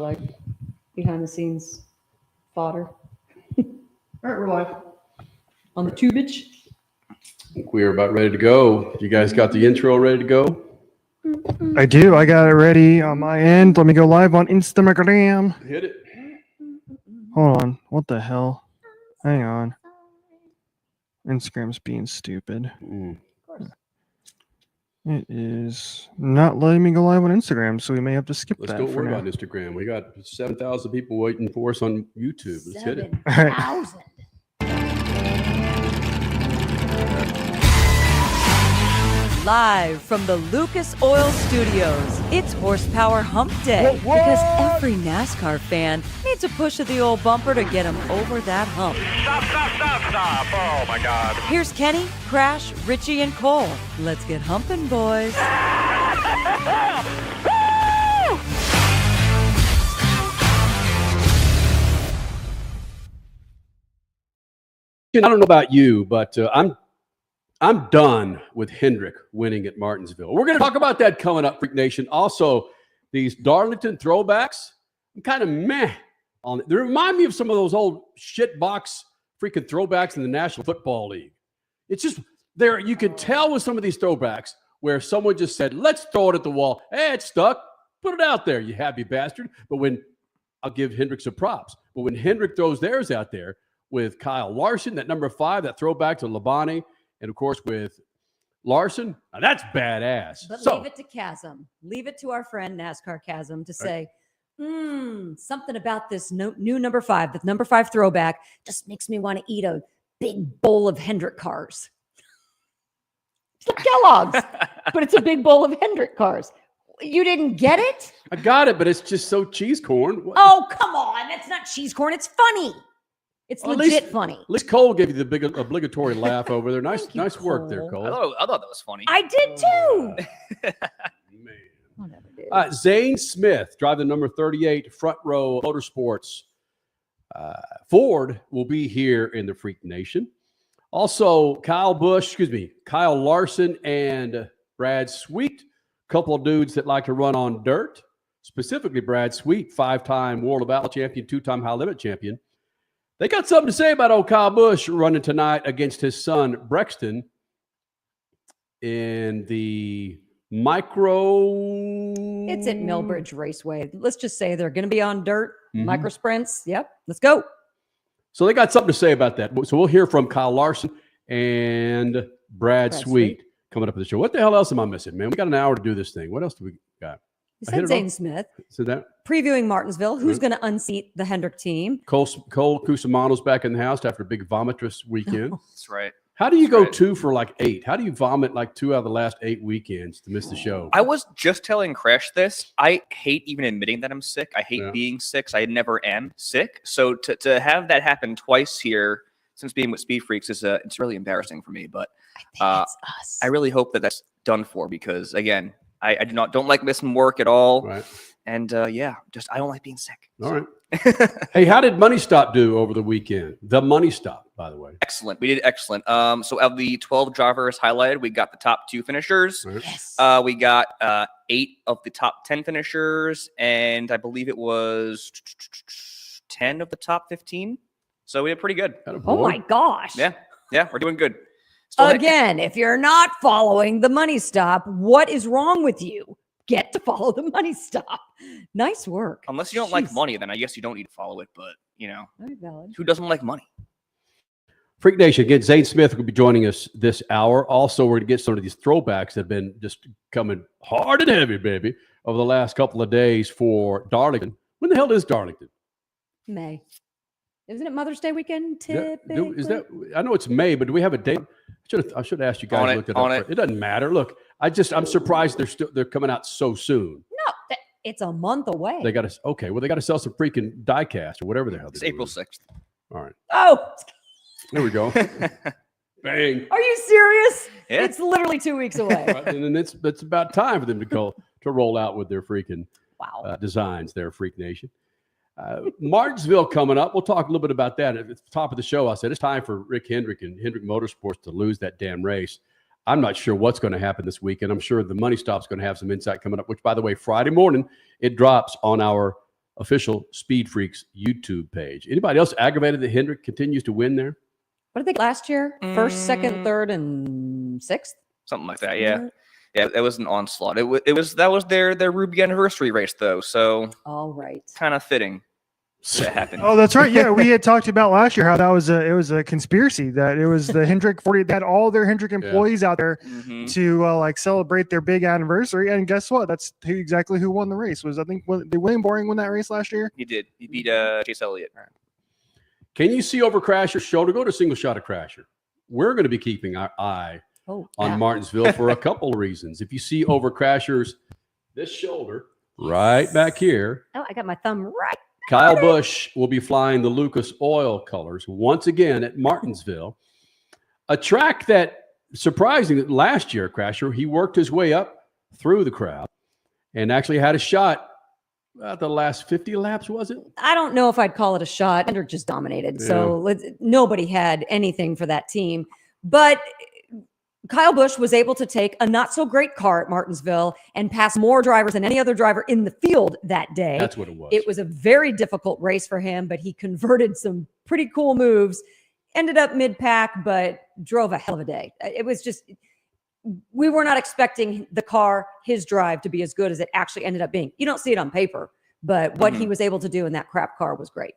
like behind the scenes fodder. All right, we're live. On the tubage. I think we are about ready to go. You guys got the intro ready to go? I do. I got it ready on my end. Let me go live on Instagram. Hit it. Hold on. What the hell? Hang on. Instagram's being stupid. Of course. It is not letting me go live on Instagram, so we may have to skip Let's that. don't for worry now. about Instagram. We got 7,000 people waiting for us on YouTube. Let's hit it. 7,000. Live from the Lucas Oil Studios, it's Horsepower Hump Day because every NASCAR fan needs a push of the old bumper to get them over that hump. Stop. Oh, my God. Here's Kenny, Crash, Richie, and Cole. Let's get humping, boys. I don't know about you, but I'm done with Hendrick winning at Martinsville. We're going to talk about that coming up, Freak Nation. Also, these Darlington throwbacks, I'm kind of meh on it. They remind me of some of those old shit box freaking throwbacks in the National Football League. It's just there. You can tell with some of these throwbacks where someone just said, let's throw it at the wall. Hey, it's stuck. Put it out there, you happy bastard. But when I'll give Hendrick some props. But when Hendrick throws theirs out there with Kyle Larson, that number 5, that throwback to Labonte, and, of course, with Larson, now that's badass. But Leave it to Chasm. Leave it to our friend NASCAR Chasm to say, something about this new number 5, the number 5 throwback just makes me want to eat a big bowl of Hendrick cars. It's like Kellogg's, but it's a big bowl of Hendrick cars. You didn't get it? I got it, but it's just so cheese corn. What? Oh, come on. That's not cheese corn. It's funny. It's Well, legit funny. At least Cole gave you the big obligatory laugh over there. Nice, Thank you, nice work there, Cole. Cole. I thought that was funny. I did too. Man. Whatever, dude. Zane Smith, driving the number 38 Front Row Motorsports. Ford will be here in the Freak Nation. Also, Kyle Larson and Brad Sweet, couple of dudes that like to run on dirt. Specifically, Brad Sweet, 5-time World of Outlaw champion, 2-time High Limit champion. They got something to say about old Kyle Busch running tonight against his son, Brexton, in the micro. It's at Millbridge Raceway. Let's just say they're going to be on dirt, micro sprints. Yep. Let's go. So they got something to say about that. So we'll hear from Kyle Larson and Brad Sweet coming up in the show. What the hell else am I missing, man? We got an hour to do this thing. What else do we got? You said Zane Smith. So that Previewing Martinsville. Who's going to unseat the Hendrick team? Cole Cusimano's back in the house after a big vomitrous weekend. That's right. How do you go 2 for like 8? How do you vomit like 2 out of the last 8 weekends to miss the show? I was just telling Crash this. I hate even admitting that I'm sick. I hate being sick. So I never am sick. So to have that happen twice here since being with SpeedFreaks is it's really embarrassing for me. But I think it's us. I really hope that that's done for because again, I don't like missing work at all. Right. And I don't like being sick. All right. Hey, how did Money Stop do over the weekend? The Money Stop, by the way. Excellent. We did excellent. So of the 12 drivers highlighted, we got the top 2 finishers. Right. Yes. We got 8 of the top 10 finishers, and I believe it was 10 of the top 15. So we did pretty good. Oh my gosh. Yeah, we're doing good. Again, if you're not following the Money Stop, what is wrong with you? Get to follow the Money Stop. Nice work. Unless you don't like money, then I guess you don't need to follow it. But, Very valid. who doesn't like money? Freak Nation, again, Zane Smith will be joining us this hour. Also, we're going to get some of these throwbacks that have been just coming hard and heavy, baby, over the last couple of days for Darlington. When the hell is Darlington? May. Isn't it Mother's Day weekend? Is that? I know it's May, but do we have a date? I should have asked you guys. Looked it up. It doesn't matter. Look, I'm surprised they're coming out so soon. No, it's a month away. They got to Well, they got to sell some freaking diecast or whatever the hell. It's April 6th. All right. Oh, There we go. Bang. are you serious? Yeah. It's literally 2 weeks away. Right, and then it's about time for them to roll out with their freaking Wow. designs there, Freak Nation. Martinsville coming up. We'll talk a little bit about that. At the top of the show, I said it's time for Rick Hendrick and Hendrick Motorsports to lose that damn race. I'm not sure what's going to happen this weekend. I'm sure the Money Stop's going to have some insight coming up, which, by the way, Friday morning, it drops on our official Speed Freaks YouTube page. Anybody else aggravated that Hendrick continues to win there? What did they get last year? First, second, third, and sixth? Something like that. Yeah. Yeah, that was an onslaught. That was their Ruby anniversary race though. So All right. kind of fitting that happened. Oh, that's right. Yeah, we had talked about last year how that was it was a conspiracy, that it was the Hendrick 40 that had all their Hendrick employees out there Mhm. to like celebrate their big anniversary. And guess what? That's exactly who won the race. Was I think did William Boring win that race last year? He did. He beat Chase Elliott. Can you see over Crasher's shoulder? Go to single shot of Crasher. We're going to be keeping our eye on Martinsville for a couple of reasons. If you see over Crasher's this shoulder right back here, Oh, I got my thumb right. Kyle Busch will be flying the Lucas Oil colors once again at Martinsville, a track that surprisingly last year, Crasher, he worked his way up through the crowd and actually had a shot at the last 50 laps, was it? I don't know if I'd call it a shot. Hendrick just dominated. So nobody had anything for that team. But Kyle Busch was able to take a not so great car at Martinsville and pass more drivers than any other driver in the field that day. That's what it was. It was a very difficult race for him, but he converted some pretty cool moves, ended up mid-pack, but drove a hell of a day. It was just, we were not expecting the car, his drive, to be as good as it actually ended up being. You don't see it on paper, but what he was able to do in that crap car was great.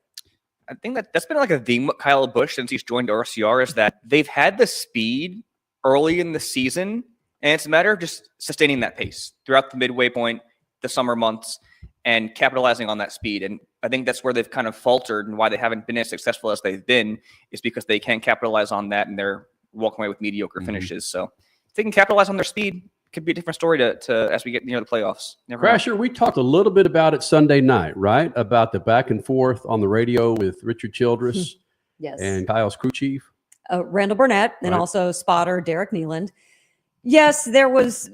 I think that's been like a theme with Kyle Busch since he's joined RCR, is that they've had the speed early in the season, and it's a matter of just sustaining that pace throughout the midway point, the summer months, and capitalizing on that speed. And I think that's where they've kind of faltered, and why they haven't been as successful as they've been is because they can't capitalize on that, and they're walking away with mediocre finishes. So if they can capitalize on their speed, it could be a different story to as we get near the playoffs. Crasher, we talked a little bit about it Sunday night, right? About the back and forth on the radio with Richard Childress Yes. and Kyle's crew chief. Randall Burnett, and also spotter Derek Nealand. Yes, there was,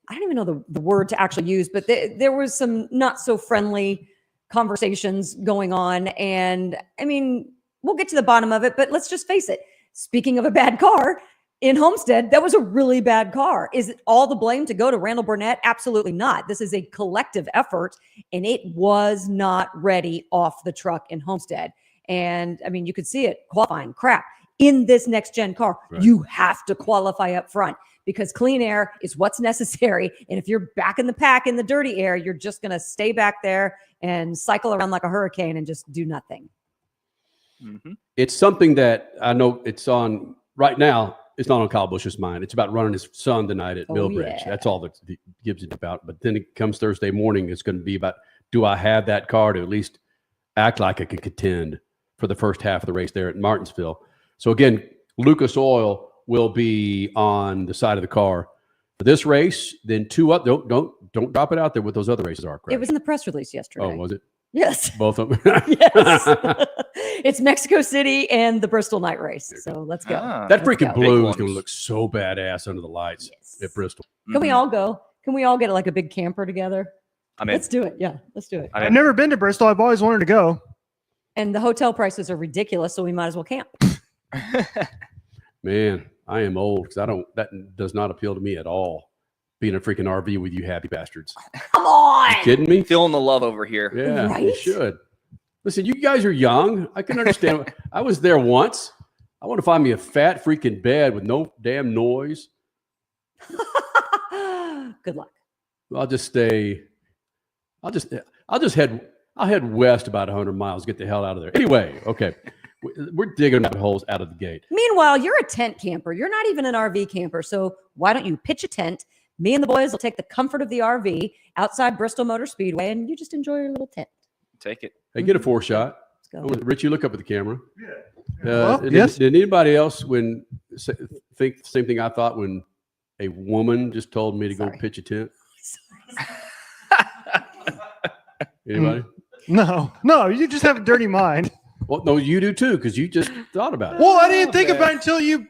I don't even know the word to actually use, but there was some not so friendly conversations going on. And I mean, we'll get to the bottom of it, but let's just face it. Speaking of a bad car, in Homestead, that was a really bad car. Is it all the blame to go to Randall Burnett? Absolutely not. This is a collective effort, and it was not ready off the truck in Homestead. And I mean, you could see it qualifying. Crap. In this next gen car, you have to qualify up front because clean air is what's necessary. And if you're back in the pack in the dirty air, you're just going to stay back there and cycle around like a hurricane and just do nothing. It's something that I know it's on right now. It's not on Kyle Busch's mind. It's about running his son tonight at Millbridge. Yeah. That's all that Gibbs is about. But then it comes Thursday morning. It's going to be about, do I have that car to at least act like I can contend for the first half of the race there at Martinsville? So again, Lucas Oil will be on the side of the car for this race. Then two up. Don't drop it out there with those other races are. It was in the press release yesterday. Oh, was it? Yes. Both of them. Yes. It's Mexico City and the Bristol night race. So let's go. That freaking go. blue Big is going to ones. look so badass under the lights at Bristol. Can we all go? Can we all get like a big camper together? I'm in. Let's do it. Yeah, let's do it. I'm I've in. never been to Bristol. I've always wanted to go. And the hotel prices are ridiculous, so we might as well camp. Man, I am old because that does not appeal to me at all. Being a freaking RV with you happy bastards. Come on. You kidding me? Feeling the love over here. Yeah, you Right? should. Listen, you guys are young. I can understand. I was there once. I want to find me a fat freaking bed with no damn noise. Good luck. I'll just stay. I'll head west about 100 miles. Get the hell out of there. Anyway, okay. We're digging rabbit holes out of the gate. Meanwhile, you're a tent camper. You're not even an RV camper. So why don't you pitch a tent? Me and the boys will take the comfort of the RV outside Bristol Motor Speedway, and you just enjoy your little tent. Take it. Hey, get a 4-shot. Let's go. Rich, you look up at the camera. Well, Did, yes. did anybody else think the same thing I thought when a woman just told me to go Sorry. pitch a tent? Anybody? No, you just have a dirty mind. Well, no, you do too, because you just thought about it. Well, I didn't think about it until you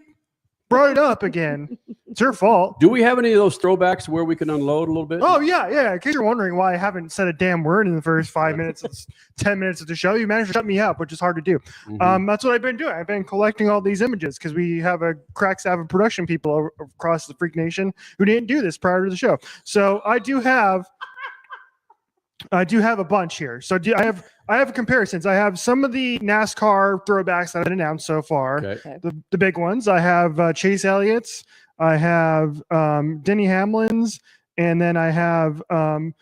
brought it up again. It's your fault. Do we have any of those throwbacks where we can unload a little bit? Oh, yeah. In case you're wondering why I haven't said a damn word in the first 5 minutes, 10 minutes of the show, you managed to shut me up, which is hard to do. Mhm. That's what I've been doing. I've been collecting all these images because we have a crack staff of production people across the Freak Nation who didn't do this prior to the show. So I do have I do have a bunch here. So I have comparisons. I have some of the NASCAR throwbacks that have been announced so far. Okay. The big ones. I have Chase Elliott's. I have Denny Hamlin's, and then I have Kyle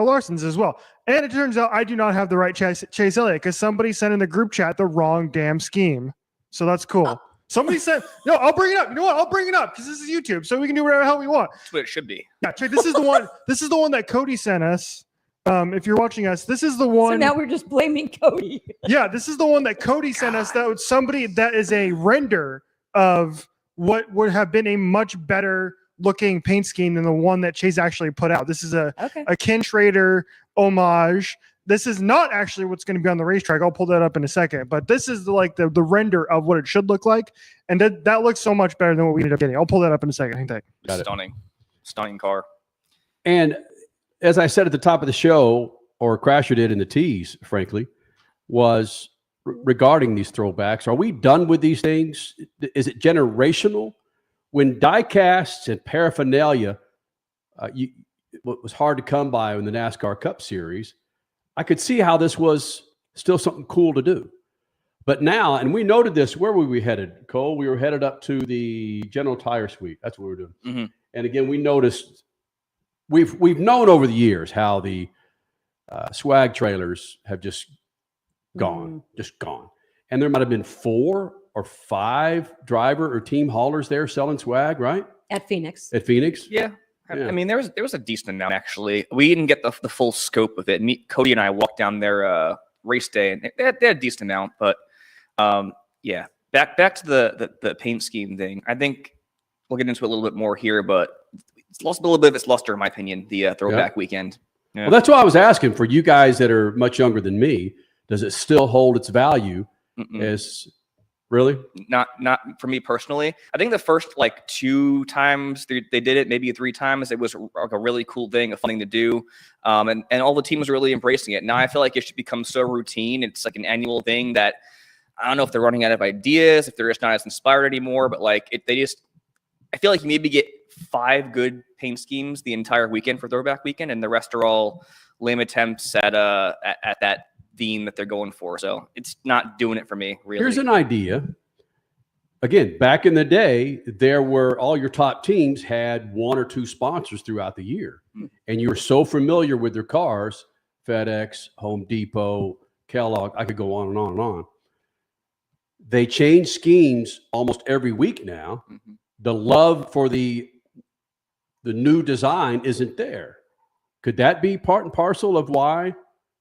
Larson's as well. And it turns out I do not have the right Chase Elliott because somebody sent in the group chat the wrong damn scheme. So that's cool. Somebody said, no, I'll bring it up. You know what? I'll bring it up because this is YouTube, so we can do whatever the hell we want. That's what it should be. Yeah, check. This is the one. This is the one that Cody sent us. If you're watching us, this is the one. So now we're just blaming Cody. Yeah, this is the one that Cody sent us. That was somebody that is a render of what would have been a much better looking paint scheme than the one that Chase actually put out. This is a Ken Schrader homage. This is not actually what's going to be on the racetrack. I'll pull that up in a second. But this is the render of what it should look like. And that looks so much better than what we ended up getting. I'll pull that up in a second. Hang tight. Stunning car. And as I said at the top of the show, or Crasher did in the tease, frankly, was regarding these throwbacks. Are we done with these things? Is it generational? When die casts and paraphernalia, what was hard to come by in the NASCAR Cup Series, I could see how this was still something cool to do. But now, and we noted this, where were we headed, Cole? We were headed up to the General Tire Suite. That's what we were doing. Mm-hmm. And again, we noticed, we've known over the years how the swag trailers have just gone. And there might have been 4 or 5 driver or team haulers there selling swag, right? At Phoenix. Yeah. I mean, there was a decent amount, actually. We didn't get the full scope of it. Cody and I walked down there race day, and they had a decent amount. But, yeah, back to the paint scheme thing. I think we'll get into it a little bit more here, but it's lost a little bit of its luster, in my opinion, the throwback weekend. Yeah. Well, that's why I was asking for you guys that are much younger than me. Does it still hold its value as – really? Not for me personally. I think the first 2 times they did it, maybe 3 times, it was like a really cool thing, a fun thing to do. And all the teams were really embracing it. Now I feel like it should become so routine. It's like an annual thing that I don't know if they're running out of ideas, if they're just not as inspired anymore, but I feel like you maybe get 5 good paint schemes the entire weekend for throwback weekend, and the rest are all lame attempts at that theme that they're going for. So it's not doing it for me, really. Here's an idea. Again, back in the day, there were all your top teams had 1 or 2 sponsors throughout the year. And you were so familiar with their cars, FedEx, Home Depot, Kellogg, I could go on and on and on. They change schemes almost every week now. The love for the new design isn't there. Could that be part and parcel of why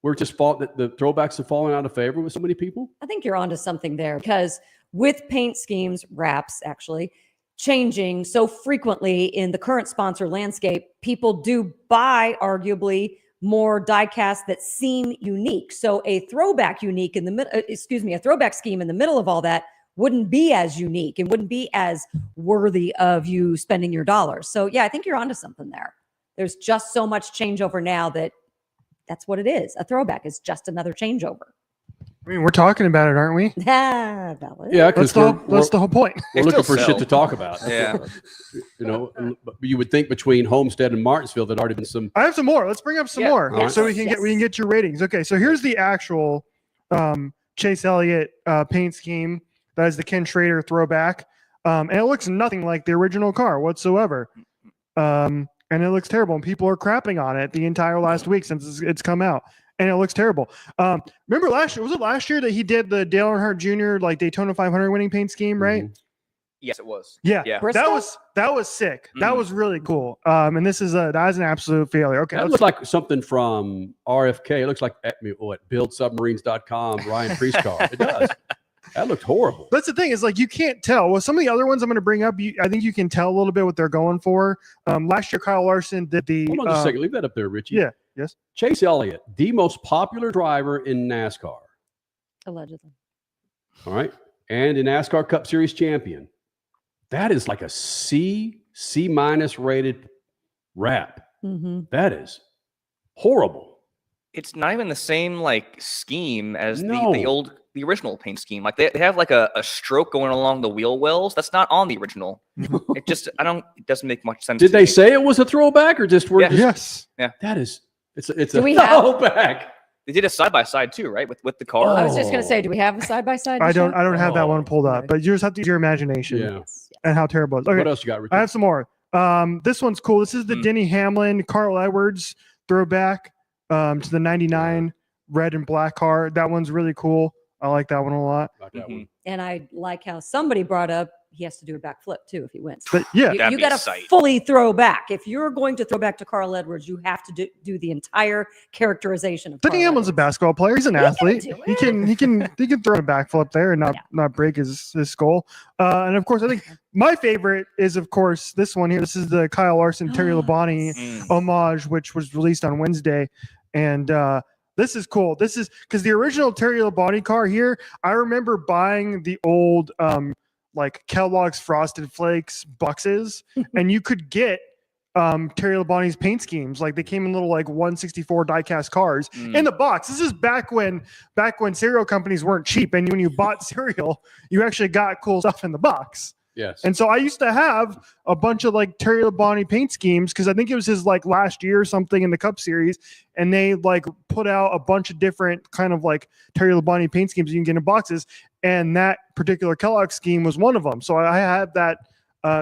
we're just that the throwbacks have fallen out of favor with so many people? I think you're onto something there because with paint schemes, wraps actually changing so frequently in the current sponsor landscape, people do buy arguably more die casts that seem unique. So a throwback unique in the middle, a throwback scheme in the middle of all that wouldn't be as unique and wouldn't be as worthy of you spending your dollars. So yeah, I think you're onto something there. There's just so much changeover now that's what it is. A throwback is just another changeover. I mean, we're talking about it, aren't we? Yeah, valid. Yeah, that's the whole point. We're looking for shit to talk about. Yeah. You would think between Homestead and Martinsville there'd already been some. I have some more. Let's bring up some more Right. so we can get your ratings. Okay, so here's the actual Chase Elliott paint scheme. That is the Ken Schrader throwback, and it looks nothing like the original car whatsoever. And it looks terrible, and people are crapping on it the entire last week since it's come out, and it looks terrible. Remember last year? Was it last year that he did the Dale Earnhardt Jr. Daytona 500 winning paint scheme? Right? Yes, it was. Yeah. Bristol? That was sick. That was really cool. And this is that is an absolute failure. Okay, That looks like something from RFK. It looks like buildsubmarines.com, Ryan Priest car. It does. That looked horrible. That's the thing is you can't tell. Well, some of the other ones I'm going to bring up, I think you can tell a little bit what they're going for. Last year, Kyle Larson did the. Hold on just a second. Leave that up there, Richie. Yeah. Yes. Chase Elliott, the most popular driver in NASCAR. Allegedly. All right. And a NASCAR Cup Series champion. That is like a C minus rated wrap. That is horrible. It's not even the same scheme as the original paint scheme. They have a stroke going along the wheel wells. That's not on the original. It doesn't make much sense. Did they say it was a throwback or just Yes. Yeah. That is It's a Do we have- throwback. They did a side by side too, right? With the car. I was just gonna say, do we have a side by side? I don't have that one pulled up, Okay. but you just have to use your imagination Yeah. and how terrible it is. Okay, What else you got, Ricky? I have some more. This one's cool. This is the Denny Hamlin, Carl Edwards throwback to the 99 red and black car. That one's really cool. I like that one a lot. Like that one. And I like how somebody brought up he has to do a backflip too if he wins. But yeah, That'd You be a got to sight. fully throw back. If you're going to throw back to Carl Edwards, you have to do the entire characterization of Denny Carl Hamlin's a Edwards. basketball player. He's an He can athlete. do He can throw a backflip there and not break his skull. And of course, I think my favorite is of course this one here. This is the Kyle Larson Terry Labonte homage, which was released on Wednesday, and this is cool. This is because the original Terry Labonte car here. I remember buying the old like Kellogg's Frosted Flakes boxes, and you could get Terry Labonte's paint schemes. Like they came in little like 164 diecast cars in the box. This is back when cereal companies weren't cheap, and when you bought cereal, you actually got cool stuff in the box. Yes. And so I used to have a bunch of like Terry Labonte paint schemes because I think it was his like last year or something in the Cup Series, and they like put out a bunch of different kind of like Terry Labonte paint schemes you can get in boxes, and that particular Kellogg scheme was one of them. So I had that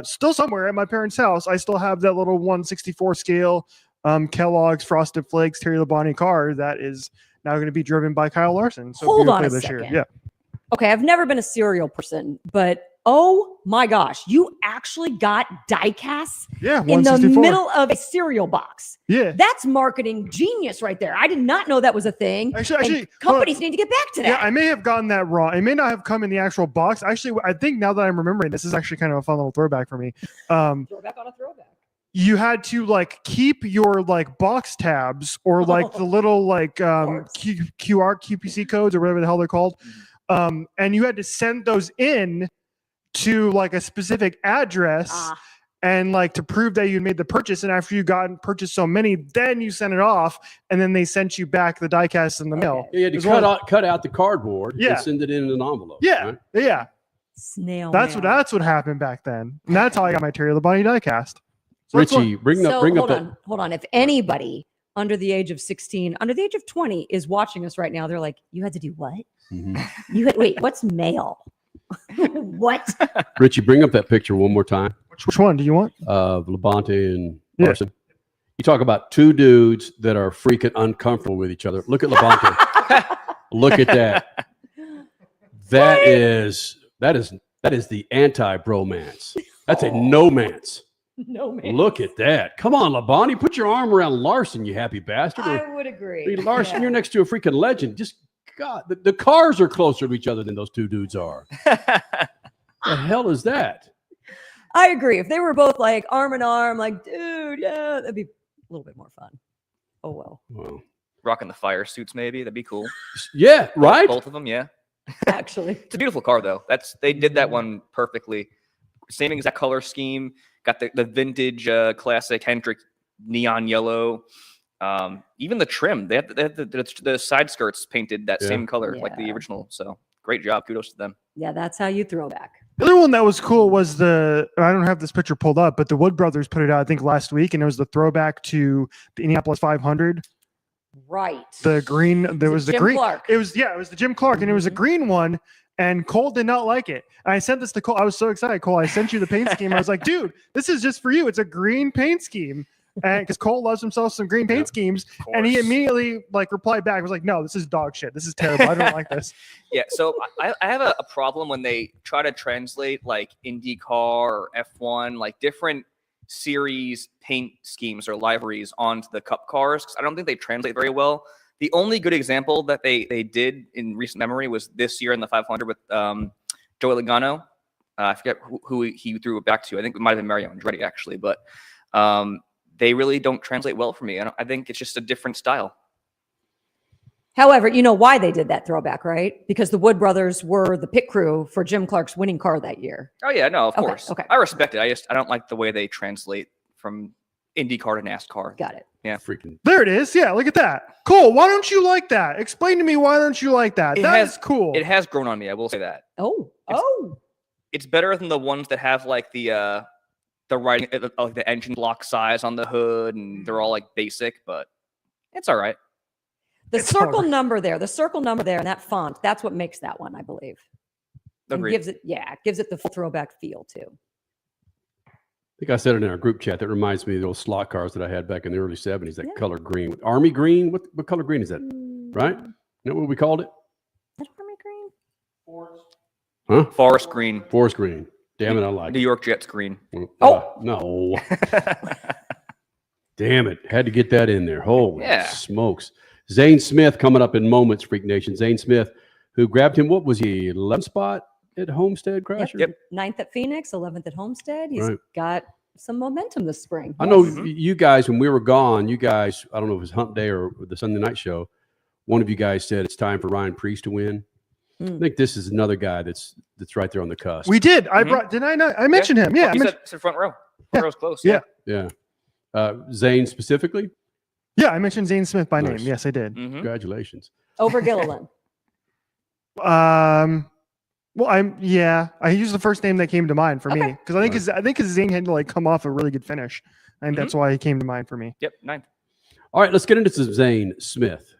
still somewhere at my parents' house. I still have that little 1/64 scale Kellogg's Frosted Flakes Terry Labonte car that is now going to be driven by Kyle Larson. So Hold on a this second. year. Yeah. Okay, I've never been a cereal person, but oh my gosh, you actually got die casts Yeah. in the 164. middle of a cereal box. Yeah. That's marketing genius right there. I did not know that was a thing. Actually, And companies need to get back to that. Yeah, I may have gotten that wrong. It may not have come in the actual box. Actually, I think now that I'm remembering, this is actually kind of a fun little throwback for me. Throwback on a throwback. You had to like keep your like box tabs or like the little like course. QR QPC codes or whatever the hell they're called, and you had to send those in to like a specific address. And like to prove that you made the purchase, and after you purchased so many, then you sent it off, and then they sent you back the diecast in the mail. You had to It was cut out the cardboard Yeah. and send it in an envelope. Yeah, right? yeah. Snail. That's mail. what happened back then, and that's how I got my Terry Labonte diecast. So that's Richie, bring up hold on. If anybody under the age of 16, under the age of 20 is watching us right now, they're like, you had to do what? Mhm. Wait, what's mail? What? Richie, bring up that picture one more time which one do you want? of Labonte and Yeah. Larson. You talk about two dudes that are freaking uncomfortable with each other. Look at Labonte. Look at that. That is the anti-bromance. That's a no-mance. No man. Look at that. Come on, Labonte. Put your arm around Larson, you happy bastard. I would agree. Hey, Larson, Yeah. you're next to a freaking legend. Just God, the cars are closer to each other than those two dudes are. The hell is that? I agree. If they were both like arm in arm, like, dude, yeah, that'd be a little bit more fun. Oh, well. Well, Rocking the fire suits, maybe that'd be cool. yeah, right. Both of them, yeah. Actually. It's a beautiful car, though. They did that one perfectly. Same exact color scheme. Got the vintage classic Hendrick neon yellow. Even the trim. They have the side skirts painted that Yeah. same color like the Yeah. original. So great job. Kudos to them. Yeah, that's how you throw back. The other one that was cool was I don't have this picture pulled up, but the Wood Brothers put it out, I think, last week, and it was the throwback to the Indianapolis 500. Right. The green, there was the Jim green. Clark. It was the Jim Clark, and it was a green one. And Cole did not like it. And I sent this to Cole. I was so excited, Cole. I sent you the paint scheme. I was like, dude, this is just for you. It's a green paint scheme. And because Cole loves himself some green paint schemes. And he immediately like replied back, was like, no, this is dog shit. This is terrible. I don't like this. Yeah, so I have a problem when they try to translate like IndyCar or F1, like different series paint schemes or liveries onto the Cup cars, because I don't think they translate very well. The only good example that they did in recent memory was this year in the 500 with Joey Logano. I forget who he threw it back to. I think it might have been Mario Andretti, actually, but they really don't translate well for me. I think it's just a different style. However, you know why they did that throwback, right? Because the Wood Brothers were the pit crew for Jim Clark's winning car that year. Oh yeah, no, of Okay, course. okay. I respect it. I don't like the way they translate from IndyCar to NASCAR. Got it. Yeah, Freaking. There it is. Yeah, look at that. Cool. Why don't you like that? Explain to me why don't you like that? That's cool. It has grown on me. I will say that. It's better than the ones that have like the writing, like the engine block size on the hood, and they're all like basic. But It's all right. The It's all circle right. number there, and that font, that's what makes that one, I believe. And Agreed. gives it the full throwback feel too. I think I said it in our group chat. That reminds me of those slot cars that I had back in the early 70s, that Yeah. color green. Army green? What color green is that? Right? You know what we called it? Is that army green? Huh? Forest green. Forest green. Damn it, I like New York Jets green. it. Oh. No. Damn it. Had to get that in there. Holy Yeah. smokes. Zane Smith coming up in moments, Freak Nation. Zane Smith, who grabbed him, what was he, 11th spot at Homestead Crasher? Yep. 9th at Phoenix, 11th at Homestead. He's Right. got some momentum this spring. I know Yes. you guys, when we were gone, you guys, I don't know if it was Hump Day or the Sunday night show, one of you guys said it's time for Ryan Priest to win. I think this is another guy that's right there on the cusp. We did. I Mhm. brought. Did I not? I mentioned him. Yeah. I He mentioned, said front row. Yeah. Front row's close. Yeah. Yeah. Zane specifically, yeah. I mentioned Zane Smith by Nice. name. Yes, I did. Mhm. congratulations. Over Gilliland. Well, I used the first name that came to mind for me Okay. because I think his Zane had to like come off a really good finish, and that's why he came to mind for me. Yep. 9th. All right, let's get into some Zane Smith.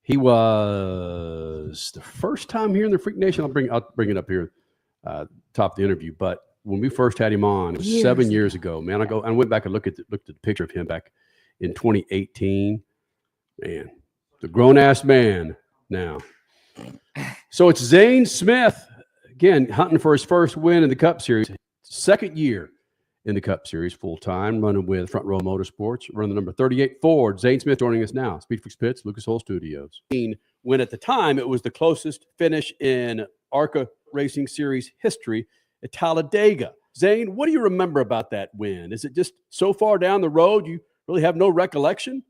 He was the first time here in the Freak Nation. I'll bring it up here, top of the interview. But when we first had him on, it was 7 years ago. Man, I went back and looked at the picture of him back in 2018. Man, the grown ass man now. So it's Zane Smith again hunting for his first win in the Cup Series. Second year in the Cup Series full time, running with Front Row Motorsports, running the number 38 Ford. Zane Smith joining us now. SpeedFreaks Pits, Lucas Oil Studios. When at the time it was the closest finish in ARCA Racing Series history at Talladega. Zane, what do you remember about that win? Is it just so far down the road you really have no recollection?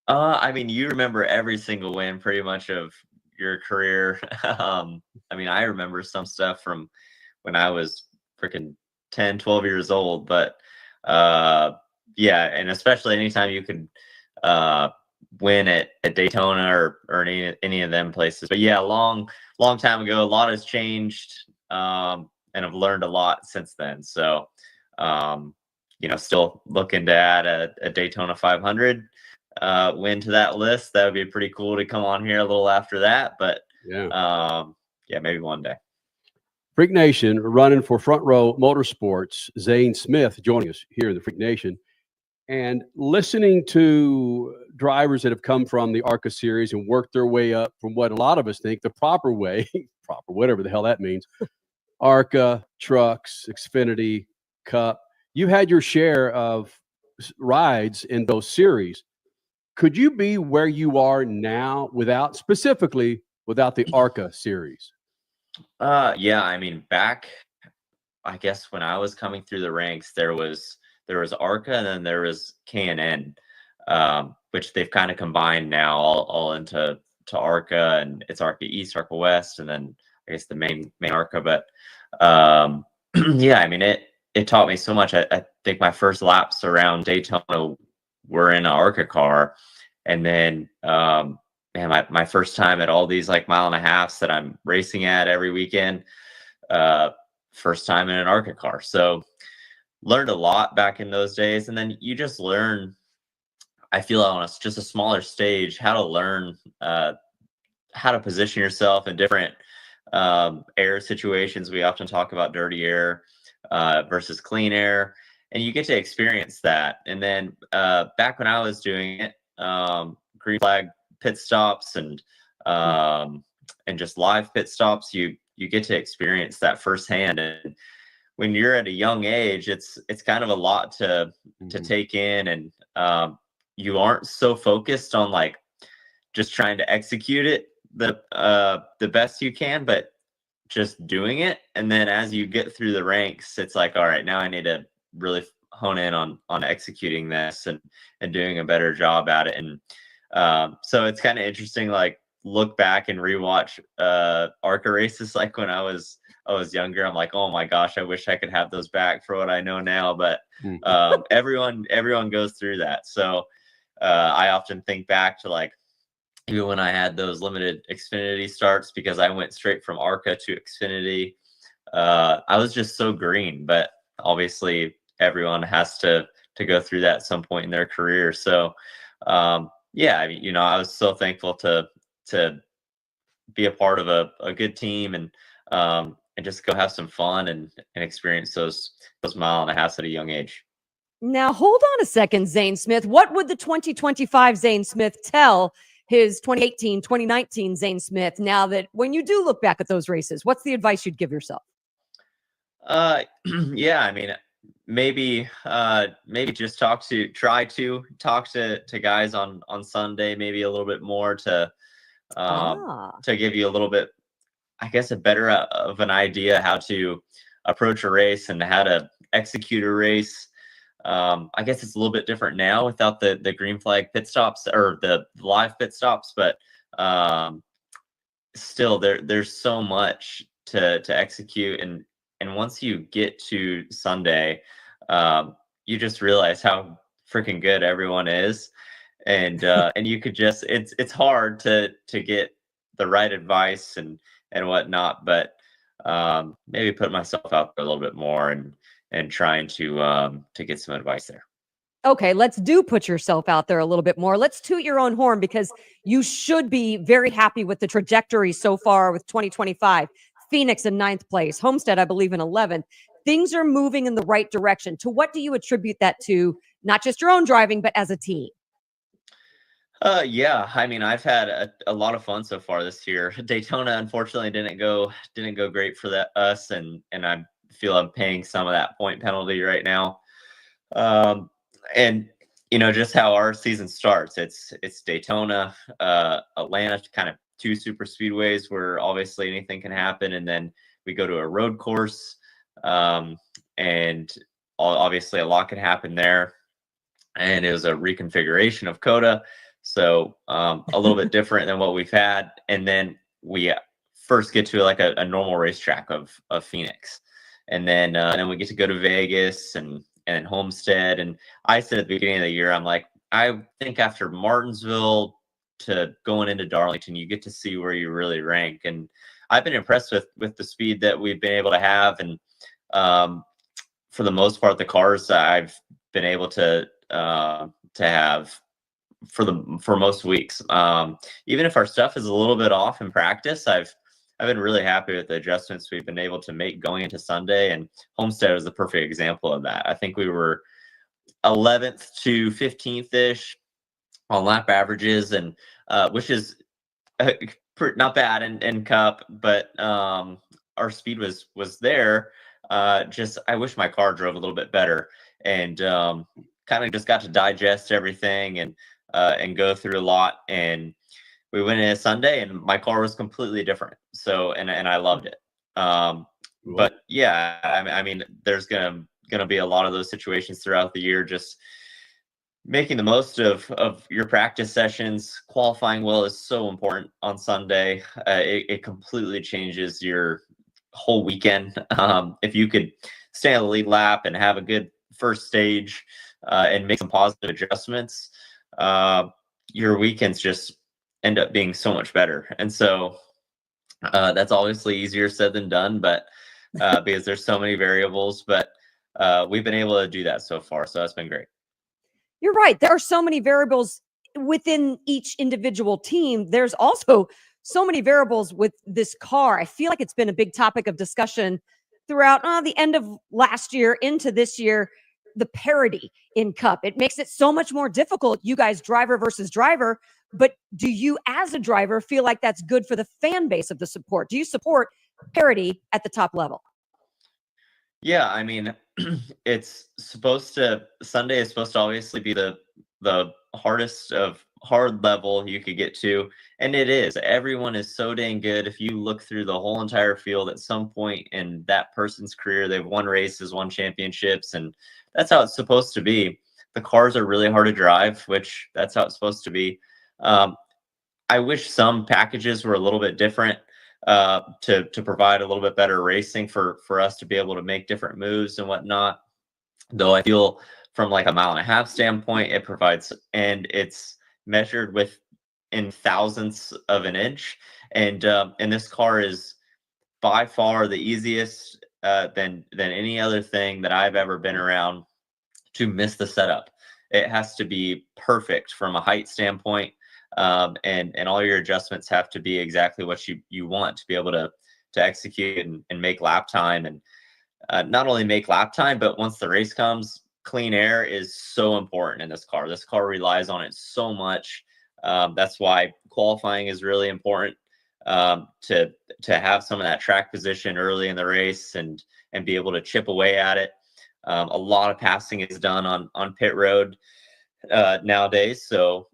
I mean, you remember every single win pretty much of your career. I mean, I remember some stuff from when I was freaking 10, 12 years old, but yeah, and especially anytime you could win at Daytona or any of them places. But yeah, long time ago, a lot has changed, and I've learned a lot since then. So, still looking to add a Daytona 500 win to that list. That would be pretty cool to come on here a little after that, but yeah, maybe one day. Freak Nation running for Front Row Motorsports. Zane Smith joining us here in the Freak Nation, and listening to drivers that have come from the ARCA series and worked their way up from what a lot of us think the proper way, whatever the hell that means. ARCA, trucks, Xfinity, Cup. You had your share of rides in those series. Could you be where you are now without the ARCA series? Yeah, I mean, back, I guess when I was coming through the ranks, there was ARCA and then there was K&N, which they've kind of combined now all into ARCA, and it's ARCA East, ARCA West, and then I guess the main ARCA. But yeah, I mean, it taught me so much. I think my first laps around Daytona were in an ARCA car, and then man, my first time at all these like mile and a halves that I'm racing at every weekend, first time in an ARCA car. So learned a lot back in those days. And then you just learn, I feel on just a smaller stage, how to learn how to position yourself in different air situations. We often talk about dirty air versus clean air, and you get to experience that. And then back when I was doing it, green flag pit stops and just live pit stops, you get to experience that firsthand. And when you're at a young age, it's kind of a lot to take in, and you aren't so focused on like just trying to execute it the best you can, but just doing it. And then as you get through the ranks, it's like, all right, now I need to really hone in on executing this and doing a better job at it. And so it's kind of interesting, like look back and rewatch ARCA races like when I was younger. I'm like, oh my gosh, I wish I could have those back for what I know now. But everyone goes through that. So I often think back to like even when I had those limited Xfinity starts, because I went straight from ARCA to Xfinity. I was just so green, but obviously everyone has to go through that at some point in their career. So yeah, I mean, I was so thankful to be a part of a good team and just go have some fun and experience those mile and a half at a young age. Now, hold on a second, Zane Smith. What would the 2025 Zane Smith tell his 2018, 2019 Zane Smith now that when you do look back at those races? What's the advice you'd give yourself? Yeah, I mean, maybe just try to talk to guys on Sunday, maybe a little bit more to give you a little bit, I guess, a better of an idea how to approach a race and how to execute a race. I guess it's a little bit different now without the green flag pit stops or the live pit stops, but still there's so much to execute, and once you get to Sunday, you just realize how freaking good everyone is, and you could just it's hard to get the right advice and whatnot, but maybe put myself out there a little bit more and trying to get some advice there. Okay, let's put yourself out there a little bit more. Let's toot your own horn because you should be very happy with the trajectory so far with 2025. Phoenix in 9th place, Homestead, I believe, in 11th. Things are moving in the right direction. To what do you attribute that to? Not just your own driving, but as a team. Yeah, I mean, I've had a lot of fun so far this year. Daytona, unfortunately, didn't go great for us, and I feel I'm paying some of that point penalty right now. And just how our season starts. It's Daytona, Atlanta, kind of two super speedways where obviously anything can happen, and then we go to a road course, and obviously a lot can happen there. And it was a reconfiguration of COTA, so a little bit different than what we've had. And then we first get to like a normal racetrack of Phoenix, and then we get to go to Vegas and Homestead. And I said at the beginning of the year, I'm like, I think after Martinsville to going into Darlington, you get to see where you really rank. And I've been impressed with the speed that we've been able to have. And for the most part, the cars I've been able to have for most weeks. Even if our stuff is a little bit off in practice, I've been really happy with the adjustments we've been able to make going into Sunday, and Homestead was the perfect example of that. I think we were 11th to 15th ish on lap averages, and which is not bad in Cup, but our speed was there. Just I wish my car drove a little bit better, and kind of just got to digest everything and go through a lot. And we went in a Sunday and my car was completely different. So, and I loved it. But yeah, I mean, there's going to be a lot of those situations throughout the year, just making the most of your practice sessions. Qualifying well is so important on Sunday. It completely changes your whole weekend. If you could stay on the lead lap and have a good first stage and make some positive adjustments, your weekends just end up being so much better. And so that's obviously easier said than done, but because there's so many variables, but we've been able to do that so far. So that's been great. You're right. There are so many variables within each individual team. There's also so many variables with this car. I feel like it's been a big topic of discussion throughout the end of last year into this year, the parity in Cup. It makes it so much more difficult, you guys, driver versus driver. But do you, as a driver, feel like that's good for the fan base of the support? Do you support parity at the top level? Yeah, I mean, Sunday is supposed to obviously be the hardest of hard level you could get to. And it is. Everyone is so dang good. If you look through the whole entire field, at some point in that person's career, they've won races, won championships, and that's how it's supposed to be. The cars are really hard to drive, which that's how it's supposed to be. I wish some packages were a little bit different to provide a little bit better racing for us to be able to make different moves and whatnot. Though I feel from like a mile and a half standpoint, it provides, and it's measured in thousandths of an inch. And this car is by far the easiest than any other thing that I've ever been around to miss the setup. it has to be perfect from a height standpoint. And all your adjustments have to be exactly what you want to be able to execute and make lap time. And not only make lap time, but once the race comes, clean air is so important in this car. This car relies on it so much. That's why qualifying is really important, to have some of that track position early in the race and be able to chip away at it. A lot of passing is done on pit road nowadays. So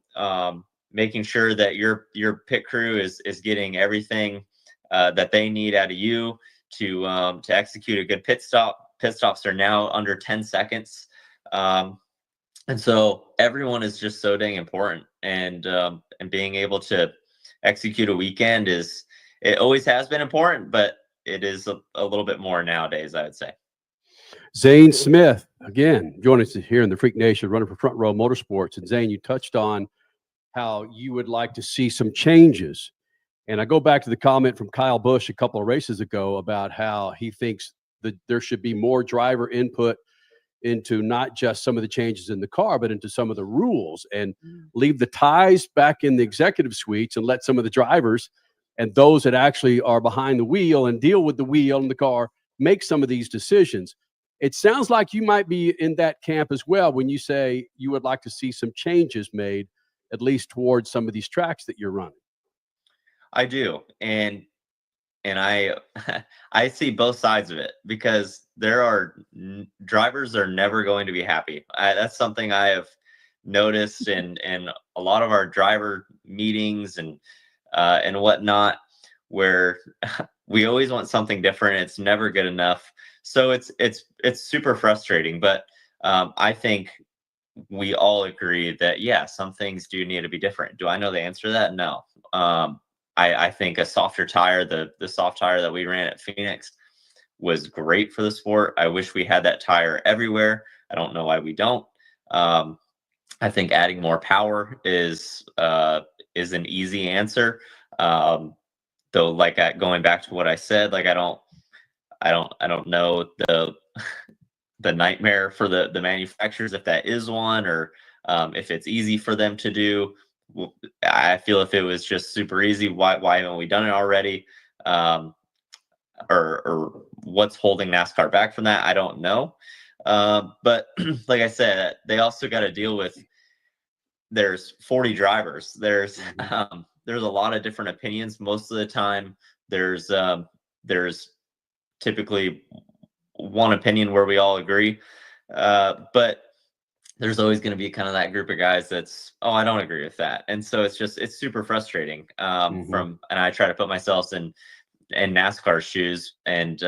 making sure that your pit crew is getting everything that they need out of you to execute a good pit stop. Pit stops are now under 10 seconds. And so everyone is just so dang important, and being able to execute a weekend it always has been important, but it is a little bit more nowadays, I would say. Zane Smith, again, joining us here in the Freak Nation, running for Front Row Motorsports. And Zane, you touched on how you would like to see some changes. And I go back to the comment from Kyle Busch a couple of races ago about how he thinks that there should be more driver input into not just some of the changes in the car, but into some of the rules, and leave the ties back in the executive suites and let some of the drivers and those that actually are behind the wheel and deal with the wheel in the car make some of these decisions. It sounds like you might be in that camp as well when you say you would like to see some changes made, at least towards some of these tracks that you're running. I do. And I I see both sides of it, because drivers are never going to be happy. That's something I have noticed in a lot of our driver meetings and whatnot, where we always want something different. It's never good enough. So it's super frustrating. But I think we all agree that, yeah, some things do need to be different. Do I know the answer to that? No. I think a softer tire, the soft tire that we ran at Phoenix, was great for the sport. I wish we had that tire everywhere. I don't know why we don't. I think adding more power is an easy answer. Though, like, going back to what I said, like, I don't know the nightmare for the manufacturers, if that is one, or if it's easy for them to do. I feel if it was just super easy, why haven't we done it already? Or what's holding NASCAR back from that? I don't know. But like I said, they also got to deal with, there's 40 drivers. There's a lot of different opinions. Most of the time, there's typically one opinion where we all agree. But there's always going to be kind of that group of guys that's, oh, I don't agree with that. And so it's super frustrating. And I try to put myself in NASCAR's shoes. And,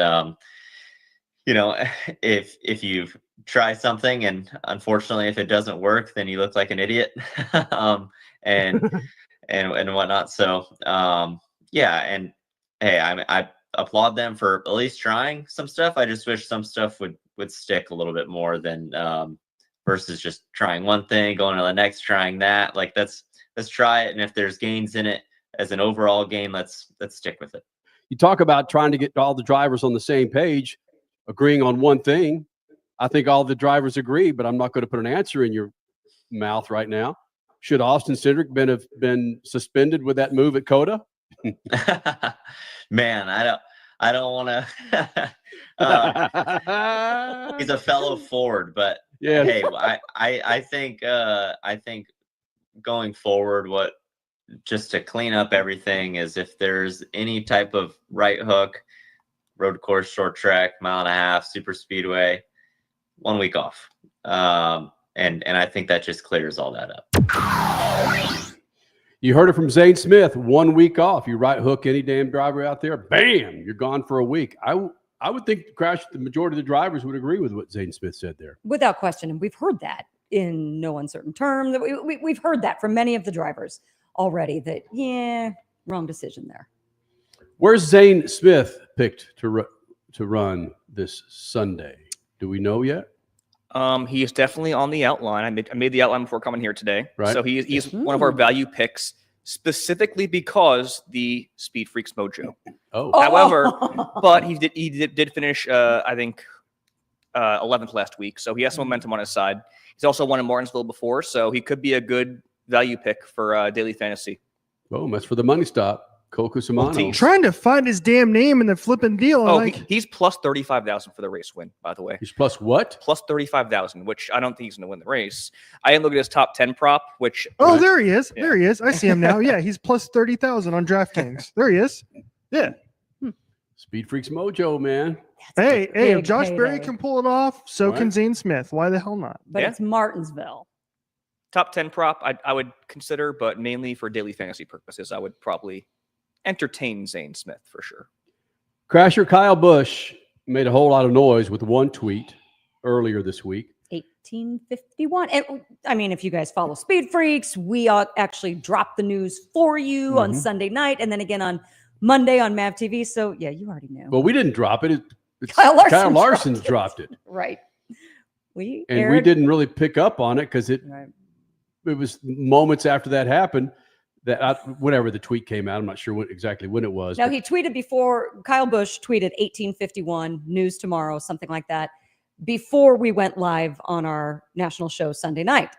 if you try something and unfortunately, if it doesn't work, then you look like an idiot, and whatnot. So, yeah. And hey, I applaud them for at least trying some stuff. I just wish some stuff would stick a little bit more than, versus just trying one thing, going to the next, trying that. Like, let's try it. And if there's gains in it as an overall game, let's stick with it. You talk about trying to get all the drivers on the same page, agreeing on one thing. I think all the drivers agree, but I'm not going to put an answer in your mouth right now. Should Austin Cindric have been suspended with that move at Coda? Man, I don't want to. He's a fellow Ford, but yeah. Hey, I think going forward, just to clean up everything, is if there's any type of right hook, road course, short track, 1.5 miles, super speedway, 1 week off. And I think that just clears all that up. You heard it from Zane Smith. 1 week off. You right hook any damn driver out there, bam, you're gone for a week. I would think the majority of the drivers would agree with what Zane Smith said there. Without question. And we've heard that in no uncertain terms. We've heard that from many of the drivers already, that, yeah, wrong decision there. Where's Zane Smith picked to run this Sunday? Do we know yet? He is definitely on the outline. I made the outline before coming here today. Right. So he's one of our value picks, specifically because the SpeedFreaks mojo. Oh. However, but he did finish, I think, 11th last week, so he has some momentum on his side. He's also won in Martinsville before, so he could be a good value pick for daily fantasy. Boom, that's for the money stop. Coco Samano. Trying to find his damn name in the flipping deal. Oh, like, he's plus 35,000 for the race win, by the way. He's plus what? Plus 35,000, which I don't think he's going to win the race. I didn't look at his top 10 prop, which. oh, there he is. Yeah. There he is. I see him now. Yeah, he's plus 30,000 on DraftKings. There he is. Yeah. SpeedFreaks Mojo, man. Hey, if big Josh Berry payday. can pull it off, so Right. can Zane Smith. Why the hell not? But Yeah. it's Martinsville. Top 10 prop, I would consider, but mainly for daily fantasy purposes, I would probably entertain Zane Smith for sure. Crasher Kyle Busch made a whole lot of noise with one tweet earlier this week. 1851. And I mean, if you guys follow Speed Freaks, we actually dropped the news for you on Mhm. Sunday night and then again on Monday on Mav TV. So yeah, you already knew. Well, we didn't drop it. It's Kyle Larson Larson dropped it. dropped it. Right. We And we aired- didn't really pick up on it because it Right. was moments after that happened that whenever the tweet came out, I'm not sure exactly when it was. No, but he tweeted before. Kyle Busch tweeted 1851 news tomorrow, something like that, before we went live on our national show Sunday night.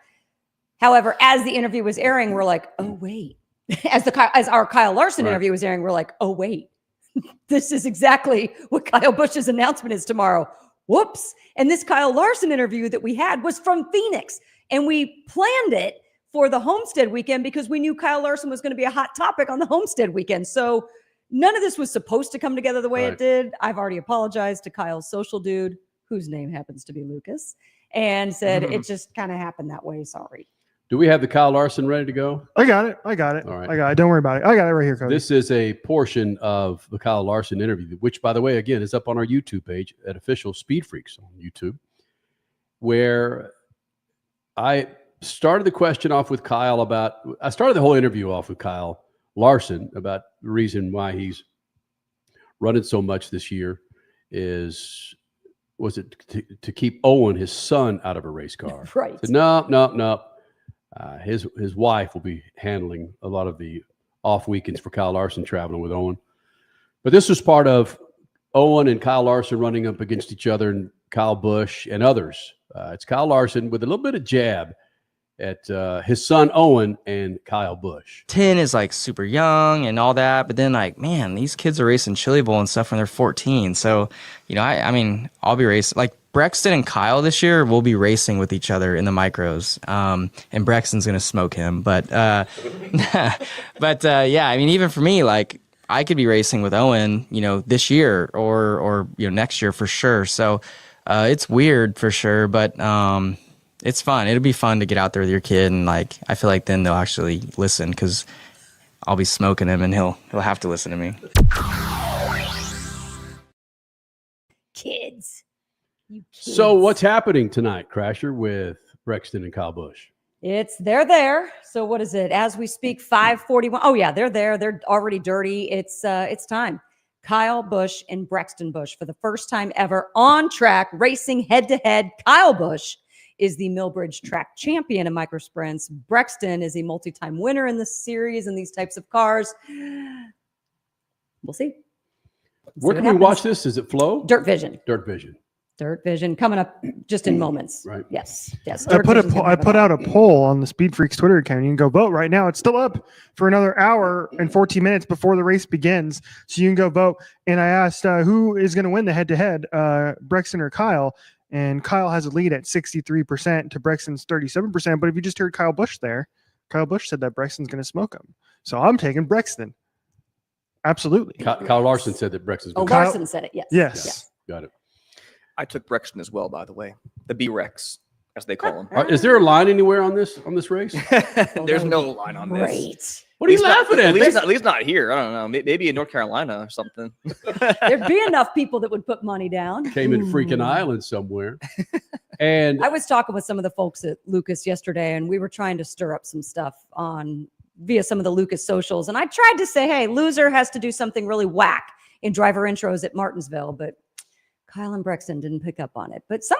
However, as the interview was airing, we're like, oh wait. As our Kyle Larson Right. interview was airing, we're like, oh wait, this is exactly what Kyle Busch's announcement is tomorrow. Whoops! And this Kyle Larson interview that we had was from Phoenix, and we planned it for the Homestead weekend because we knew Kyle Larson was going to be a hot topic on the Homestead weekend. So none of this was supposed to come together the way Right. it did. I've already apologized to Kyle's social dude, whose name happens to be Lucas, and said it just kind of happened that way. Sorry. do we have the Kyle Larson ready to go? I got it. All right. I got it. Don't worry about it. I got it right here, Cody. This is a portion of the Kyle Larson interview, which, by the way, again, is up on our YouTube page at Official Speed Freaks on YouTube, where I started the question off with Kyle I started the whole interview off with Kyle Larson about the reason why he's running so much this year was it to keep Owen, his son, out of a race car? Right. I said, no. His wife will be handling a lot of the off weekends for Kyle Larson traveling with Owen. But this was part of Owen and Kyle Larson running up against each other, and Kyle Busch and others. It's Kyle Larson with a little bit of jab at his son Owen and Kyle Busch. 10 is like super young and all that, but then like, man, these kids are racing Chili Bowl and stuff when they're 14. So, I mean, I'll be racing like Brexton and Kyle this year will be racing with each other in the micros. And Brexton's going to smoke him, but yeah, I mean, even for me, like I could be racing with Owen, this year or next year for sure. So, it's weird for sure, but, it's fun. It'll be fun to get out there with your kid, and like I feel like then they'll actually listen because I'll be smoking him, and he'll have to listen to me. Kids. You kids. So what's happening tonight, Crasher, with Brexton and Kyle Busch? They're there. So what is it? As we speak, 5:41. Oh yeah, they're there. They're already dirty. It's time. Kyle Busch and Brexton Busch for the first time ever on track racing head to head. Kyle Busch is the Millbridge track champion in micro sprints. Brexton is a multi-time winner in this series and these types of cars. We'll see. Where can we watch this? Is it Flow? Dirt Vision. Dirt Vision. Dirt Vision coming up just in moments. Right. Yes. I Dirt put Vision's gonna have it out all. a poll on the Speed Freaks Twitter account. You can go vote right now. It's still up for another hour and 14 minutes before the race begins. So you can go vote. And I asked who is going to win the head-to-head, Brexton or Kyle. And Kyle has a lead at 63% to Brexton's 37%. But if you just heard Kyle Busch there, Kyle Busch said that Brexton's going to smoke him. So I'm taking Brexton. Absolutely. Kyle Larson said that Brexton's Oh, going Kyle- Larson said it. Yes. Yes. Got it. I took Brexton as well, by the way. The B-Rex, as they call him. Is there a line anywhere on this race? There's no line on this. Great. What are you laughing at? At least not here. I don't know. Maybe in North Carolina or something. There'd be enough people that would put money down. Came in Ooh. freaking island somewhere. And I was talking with some of the folks at Lucas yesterday, and we were trying to stir up some stuff via some of the Lucas socials. And I tried to say, hey, loser has to do something really whack in driver intros at Martinsville, but Kyle and Brexton didn't pick up on it. But some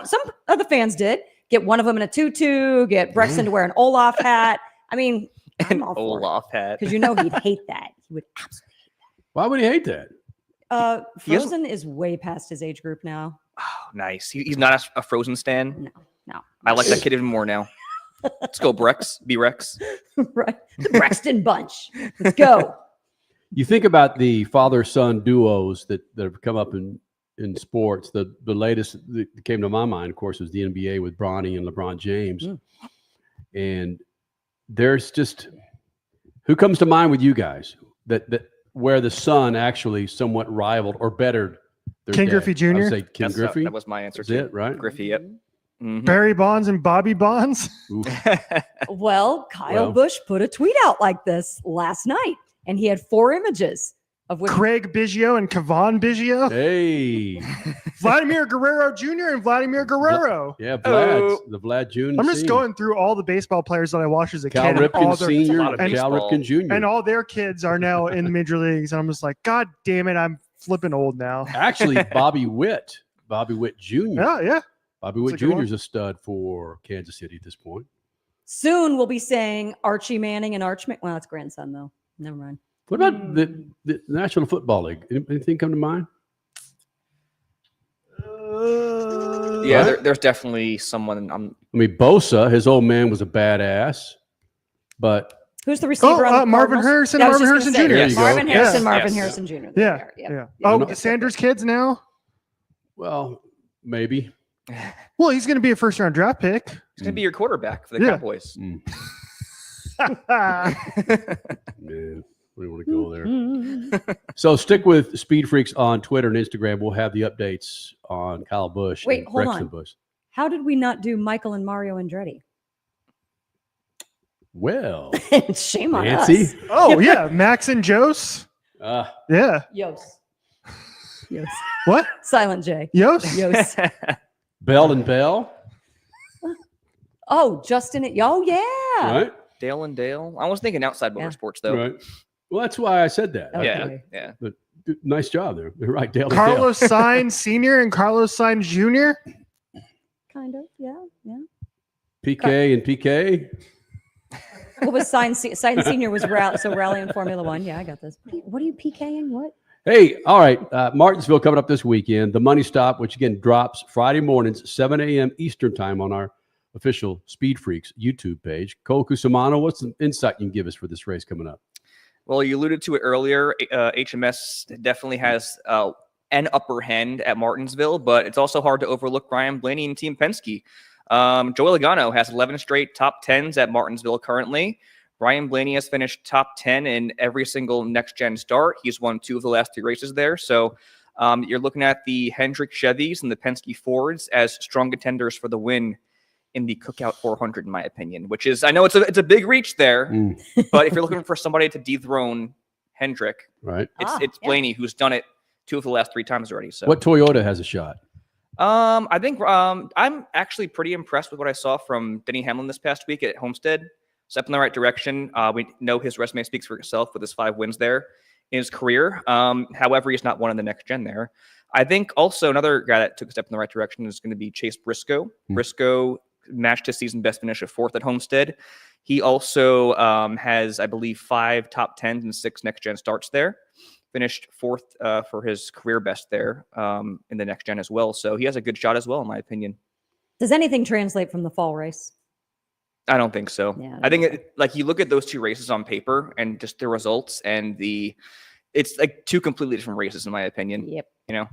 of the fans did. Get one of them in a tutu, get Brexton to wear an Olaf hat. I mean, An Olaf hat. because you know he'd hate that. He would absolutely why would he hate that? He Frozen is way past his age group now. nice. He's not a Frozen stan. No. I like that kid even more now. Let's go, Brex. Be Rex. Right. The Brexton bunch. Let's go. You think about the father-son duos that have come up in sports. The latest that came to my mind, of course, was the NBA with Bronny and LeBron James. And there's just who comes to mind with you guys that where the son actually somewhat rivaled or bettered their Ken dad? Griffey Jr.? I would say Ken Griffey. That was my answer That's too. it, right? Griffey, yep. Mhm. Barry Bonds and Bobby Bonds. Well, Kyle Well. Busch put a tweet out like this last night, and he had 4 images of which Craig Biggio and Kevon Biggio. Hey, Vladimir Guerrero Jr. and Vladimir Guerrero. yeah, Oh. the Vlad Jr. I'm just Sr. going through all the baseball players that I watched as a Cal kid. and all Ripken their- Sr. lot of and Cal baseball. Ripken Jr. and all their kids are now in the major leagues. And I'm just like, God damn it, I'm flipping old now. Actually, Bobby Witt Jr. Yeah. Bobby Witt That's a good Jr. one. is a stud for Kansas City at this point. soon we'll be saying Archie Manning and Arch. Well, that's grandson though. Never mind. What about the National Football League? Anything come to mind? Yeah, Right? there's definitely someone. I mean, Bosa, his old man was a badass, but Who's the receiver on the Marvin Cardinals? Harrison, I was Marvin just Harrison gonna Jr. say, There you go. Marvin Harrison, Yes. Marvin Yes. Harrison Jr. There Yeah. they are. Yeah. Yep. Oh, Yep. the Sanders kids now? well, maybe. Well, he's going to be a first round draft pick. He's gonna be your quarterback for the Yeah. Cowboys. Man, we don't want to go there. So stick with Speed Freaks on Twitter and Instagram. We'll have the updates on Kyle Busch. Wait, and hold Brexton on. Busch. How did we not do Michael and Mario Andretti? Well, Shame on Nancy. us. Oh, yeah. Max and Jose. Yeah. Yos. Yos. What? Silent J. Yos? Yos. Bell and Bell, Oh, Justin. Oh, yeah. right? Dale and Dale. I was thinking outside Yeah. motorsports though. Right. Well, that's why I said that. Okay. Yeah. Nice job there. You're right, Dale. and Carlos Sainz Sr. and Carlos Sainz Jr. Kind of. Yeah. Yeah. Dale. PK and PK. What was Science Senior was rally in Formula One. Yeah, I got this. What are you PKing? What? Hey, all right. Martinsville coming up this weekend. The Money Stop, which again drops Friday mornings, 7 a.m. Eastern time on our official Speed Freaks YouTube page. Cole Cusimano, what's some insight you can give us for this race coming up? Well, you alluded to it earlier. HMS definitely has an upper hand at Martinsville, but it's also hard to overlook Ryan Blaney and Team Penske. Joey Logano has 11 straight top 10s at Martinsville currently. Ryan Blaney has finished top 10 in every single next-gen start. He's won 2 of the last 3 races there. So you're looking at the Hendrick Chevys and the Penske Fords as strong contenders for the win in the Cookout 400, in my opinion, which is, I know it's a big reach there, but if you're looking for somebody to dethrone Hendrick, Right. it's Blaney who's done it 2 of the last 3 times already. So What Toyota has a shot? I think I'm actually pretty impressed with what I saw from Denny Hamlin this past week at Homestead. Step in the right direction. We know his resume speaks for itself with his 5 wins there in his career. However, he's not one in the next gen there. I think also another guy that took a step in the right direction is going to be Chase Briscoe. Briscoe matched his season best finish of 4th at Homestead. He also has, I believe, 5 top 10s and 6 next gen starts there. Finished 4th for his career best there in the next gen as well. So he has a good shot as well, in my opinion. Does anything translate from the fall race? I don't think so. Yeah, I think like you look at those 2 races on paper and just the results and it's like 2 completely different races, in my opinion. Yep. You know,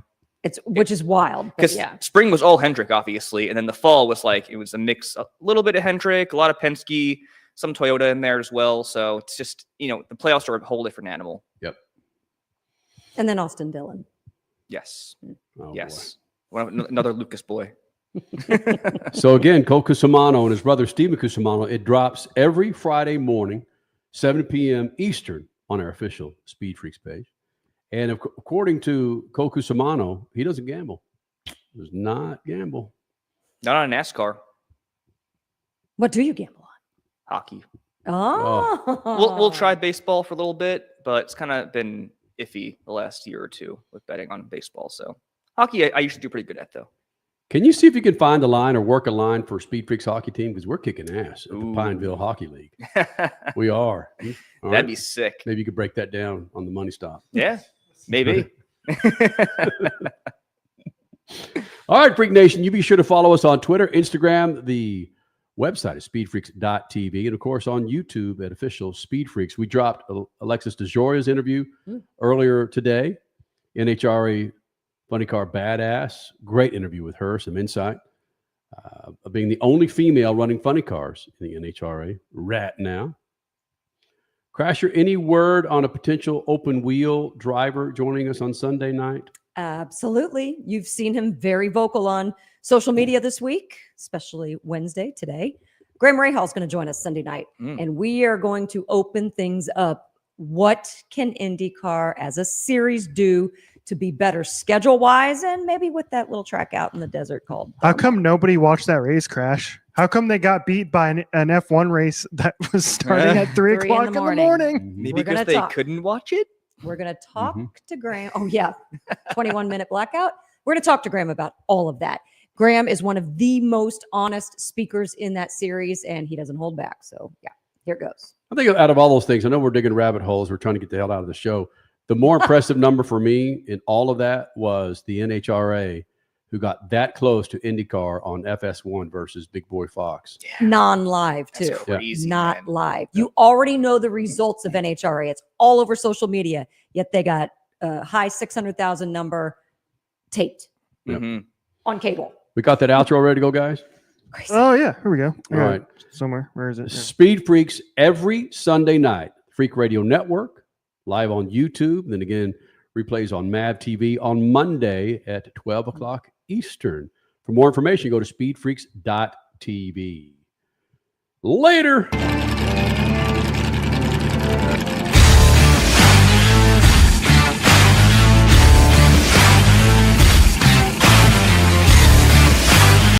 Which is wild. But because yeah. spring was all Hendrick, obviously, and then the fall was like it was a mix, a little bit of Hendrick, a lot of Penske, some Toyota in there as well. So it's just, you know, the playoffs are a whole different animal. Yep. And then Austin Dillon. Yes. Oh, Yes. Another Lucas boy. So again, Cole Cusimano and his brother Steven Cusimano, it drops every Friday morning, 7 p.m. Eastern on our official Speed Freaks page. And according to Cole Cusimano, he doesn't gamble. Does not gamble. Not on NASCAR. What do you gamble on? Hockey. Oh. We'll try baseball for a little bit, but it's kind of been iffy the last year or 2 with betting on baseball. So hockey, I usually do pretty good at, though. Can you see if you can find a line or work a line for Speed Freaks hockey team? Because we're kicking ass at the Ooh. Pineville Hockey League. We are. All That'd right. be sick. Maybe you could break that down on the Money Stop. Yeah, maybe. All right, Freak Nation, you be sure to follow us on Twitter, Instagram, the website is speedfreaks.tv, and of course on YouTube at official Speed Freaks. We dropped Alexis DeJoya's interview earlier today. NHRA Funny Car Badass. Great interview with her, some insight. Being the only female running funny cars in the NHRA right now. Crasher, any word on a potential open wheel driver joining us on Sunday night? Absolutely. You've seen him very vocal on social media this week, especially Wednesday today. Graham Rahal is going to join us Sunday night, and we are going to open things up. What can IndyCar as a series do to be better schedule-wise, and maybe with that little track out in the desert called? How come nobody watched that race crash? How come they got beat by an F1 race that was starting at 3 o'clock in the morning? Maybe because they couldn't watch it? We're going to talk to Graham. Oh, yeah. 21-minute blackout. We're going to talk to Graham about all of that. Graham is one of the most honest speakers in that series, and he doesn't hold back. So, yeah, here it goes. I think out of all those things, I know we're digging rabbit holes. We're trying to get the hell out of the show. The more impressive number for me in all of that was the NHRA, who got that close to IndyCar on FS1 versus Big Boy Fox. Yeah. Non-live, too. That's crazy, Not man. live. You already know the results of NHRA. It's all over social media, yet they got a high 600,000 number taped on cable. We got that outro ready to go, guys? Crazy. Oh, yeah. Here we go. All right. Somewhere. Where is it? Yeah. Speed Freaks every Sunday night. Freak Radio Network, live on YouTube. Then again, replays on MAV TV on Monday at 12 o'clock Eastern. For more information, go to speedfreaks.tv. Later.